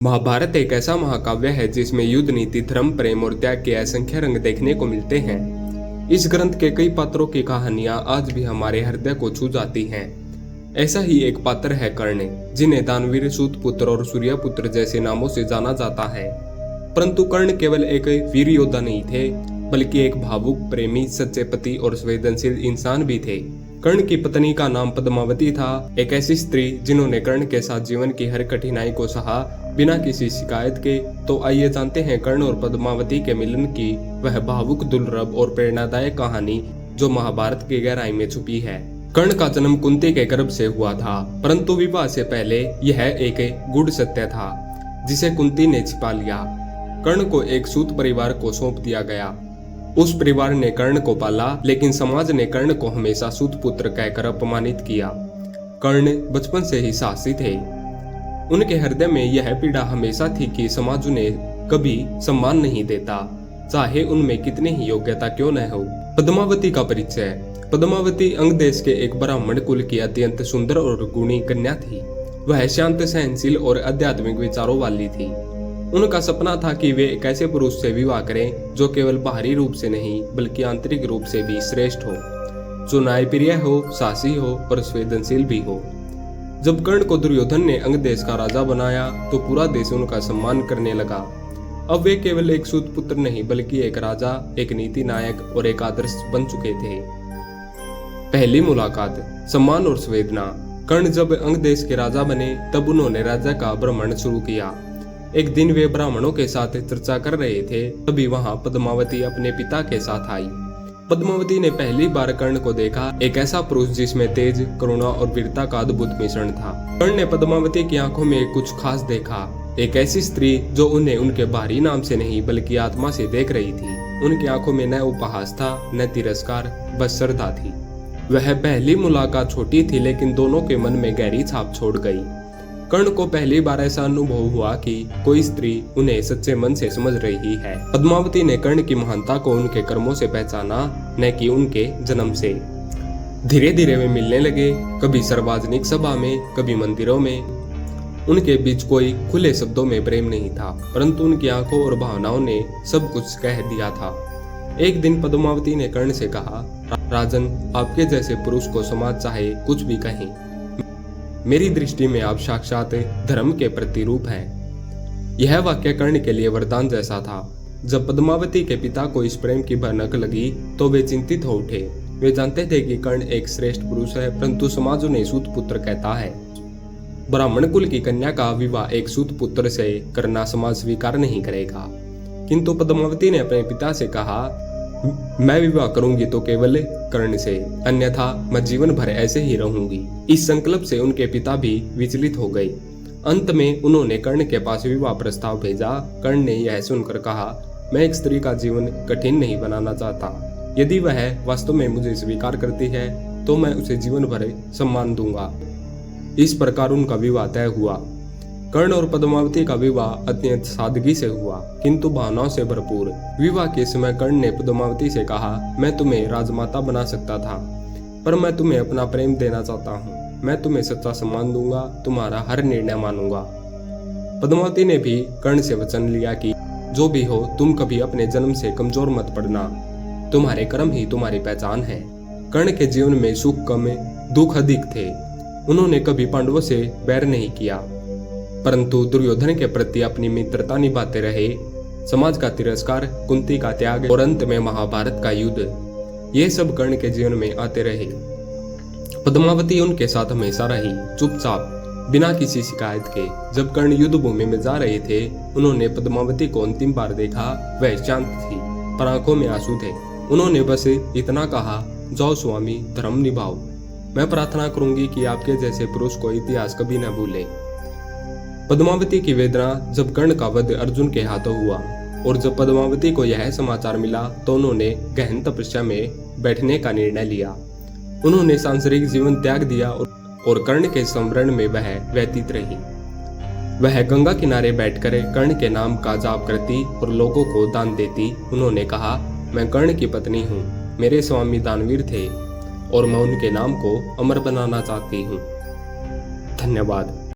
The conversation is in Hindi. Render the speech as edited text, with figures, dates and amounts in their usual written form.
महाभारत एक ऐसा महाकाव्य है जिसमें युद्ध, नीति, धर्म, प्रेम और त्याग के असंख्य रंग देखने को मिलते हैं। इस ग्रंथ के कई पात्रों की कहानियां आज भी हमारे हृदय को छू जाती हैं। ऐसा ही एक पात्र है कर्ण, जिन्हें दानवीर, सूतपुत्र और सूर्यपुत्र जैसे नामों से जाना जाता है। परंतु कर्ण केवल एक वीर योद्धा नहीं थे, बल्कि एक भावुक, प्रेमी, सच्चे पति और संवेदनशील इंसान भी थे। कर्ण की पत्नी का नाम पद्मावती था, एक ऐसी स्त्री जिन्होंने कर्ण के साथ जीवन की हर कठिनाई को सहा बिना किसी शिकायत के। तो आइए जानते हैं कर्ण और पद्मावती के मिलन की वह भावुक, दुर्लभ और प्रेरणादायक कहानी जो महाभारत की गहराई में छुपी है। कर्ण का जन्म कुंती के गर्भ से हुआ था, परंतु विवाह से पहले यह एक गूढ़ सत्य था जिसे कुंती ने छिपा लिया। कर्ण को एक सूत परिवार को सौंप दिया गया। उस परिवार ने कर्ण को पाला, लेकिन समाज ने कर्ण को हमेशा सूतपुत्र कहकर अपमानित किया। कर्ण बचपन से ही साहसी थे। उनके हृदय में यह पीड़ा हमेशा थी कि समाज उन्हें कभी सम्मान नहीं देता, चाहे उनमें कितनी ही योग्यता क्यों न हो। पद्मावती का परिचय। पद्मावती अंग देश के एक ब्राह्मण कुल की अत्यंत सुंदर और गुणी कन्या थी। वह शांत, सहनशील और आध्यात्मिक विचारों वाली थी। उनका सपना था कि वे एक ऐसे पुरुष से विवाह करें जो केवल बाहरी रूप से नहीं बल्कि आंतरिक रूप से भी श्रेष्ठ हो, जो न्यायप्रिय हो, साहसी हो और संवेदनशील भी हो। जब कर्ण को दुर्योधन ने अंग देश का राजा बनाया तो पूरा देश उनका सम्मान करने लगा। अब वे केवल एक सूतपुत्र नहीं बल्कि एक राजा, एक नीति नायक और एक आदर्श बन चुके थे। पहली मुलाकात, सम्मान और संवेदना। कर्ण जब अंग देश के राजा बने तब उन्होंने राज्य का भ्रमण शुरू किया। एक दिन वे ब्राह्मणों के साथ चर्चा कर रहे थे, तभी वहां पद्मावती अपने पिता के साथ आई। पद्मावती ने पहली बार कर्ण को देखा, एक ऐसा पुरुष जिसमें तेज, करुणा और वीरता का अद्भुत मिश्रण था। कर्ण ने पद्मावती की आंखों में कुछ खास देखा, एक ऐसी स्त्री जो उन्हें उनके बाहरी नाम से नहीं बल्कि आत्मा से देख रही थी। उनकी आंखों में न उपहास था, न तिरस्कार, बस श्रद्धा थी। वह पहली मुलाकात छोटी थी, लेकिन दोनों के मन में गहरी छाप छोड़ गई। कर्ण को पहली बार ऐसा अनुभव हुआ कि कोई स्त्री उन्हें सच्चे मन से समझ रही है। पद्मावती ने कर्ण की महानता को उनके कर्मों से पहचाना, न कि उनके जन्म से। धीरे धीरे वे मिलने लगे, कभी सार्वजनिक सभा में, कभी मंदिरों में। उनके बीच कोई खुले शब्दों में प्रेम नहीं था, परंतु उनकी आंखों और भावनाओं ने सब कुछ कह दिया था। एक दिन पद्मावती ने कर्ण से कहा, राजन, आपके जैसे पुरुष को समाज चाहे कुछ भी कहे, मेरी दृष्टि में आप साक्षात धर्म के प्रतिरूप हैं। यह वाक्य कर्ण के लिए वरदान जैसा था। जब पद्मावती के पिता को इस प्रेम की भनक लगी तो वे चिंतित हो उठे। वे जानते थे कि कर्ण एक श्रेष्ठ पुरुष है, परंतु समाज उन्हें सूतपुत्र कहता है। ब्राह्मण कुल की कन्या का विवाह एक सूतपुत्र से करना समाज स्वीकार नहीं करेगा। किंतु पद्मावती ने अपने पिता से कहा, मैं विवाह करूंगी तो केवल कर्ण से, अन्यथा मैं जीवन भर ऐसे ही रहूंगी। इस संकल्प से उनके पिता भी विचलित हो गए। अंत में उन्होंने कर्ण के पास विवाह प्रस्ताव भेजा। कर्ण ने यह सुनकर कहा, मैं एक स्त्री का जीवन कठिन नहीं बनाना चाहता। यदि वह वास्तव में मुझे स्वीकार करती है तो मैं उसे जीवन भर सम्मान दूंगा। इस प्रकार उनका विवाह तय हुआ। कर्ण और पद्मावती का विवाह अत्यंत सादगी से हुआ, किंतु भावनाओं से भरपूर। विवाह के समय कर्ण ने पद्मावती से कहा, मैं तुम्हें राजमाता बना सकता था, पर मैं तुम्हें अपना प्रेम देना चाहता हूँ। मैं तुम्हें सच्चा सम्मान दूंगा, तुम्हारा हर निर्णय मानूंगा। पद्मावती ने भी कर्ण से वचन लिया कि जो भी हो, तुम कभी अपने जन्म से कमजोर मत पड़ना, तुम्हारे कर्म ही तुम्हारी पहचान है। कर्ण के जीवन में सुख कम, दुख अधिक थे। उन्होंने कभी पांडवों से बैर नहीं किया, परंतु दुर्योधन के प्रति अपनी मित्रता निभाते रहे। समाज का तिरस्कार, कुंती का त्याग और अंत में महाभारत का युद्ध, ये सब कर्ण के जीवन में आते रहे। पद्मावती उनके साथ हमेशा रही, चुपचाप, बिना किसी शिकायत के। जब कर्ण युद्ध भूमि में जा रहे थे, उन्होंने पद्मावती को अंतिम बार देखा। वह शांत थी, पर आंखों में आंसू थे। उन्होंने बस इतना कहा, जाओ स्वामी, धर्म निभाओ। मैं प्रार्थना करूंगी कि आपके जैसे पुरुष को इतिहास कभी न भूले। पद्मावती की वेदना जब कर्ण का वध अर्जुन के हाथों हुआ और जब पद्मावती को यह समाचार मिला तो उन्होंने गहन तपस्या में बैठने का निर्णय लिया। उन्होंने सांसारिक जीवन त्याग दिया और कर्ण के स्मरण में वह व्यतीत रही। वह गंगा किनारे बैठकर कर्ण के नाम का जाप करती और लोगों को दान देती। उन्होंने कहा, मैं कर्ण की पत्नी हूँ, मेरे स्वामी दानवीर थे और मैं उनके नाम को अमर बनाना चाहती हूँ। धन्यवाद।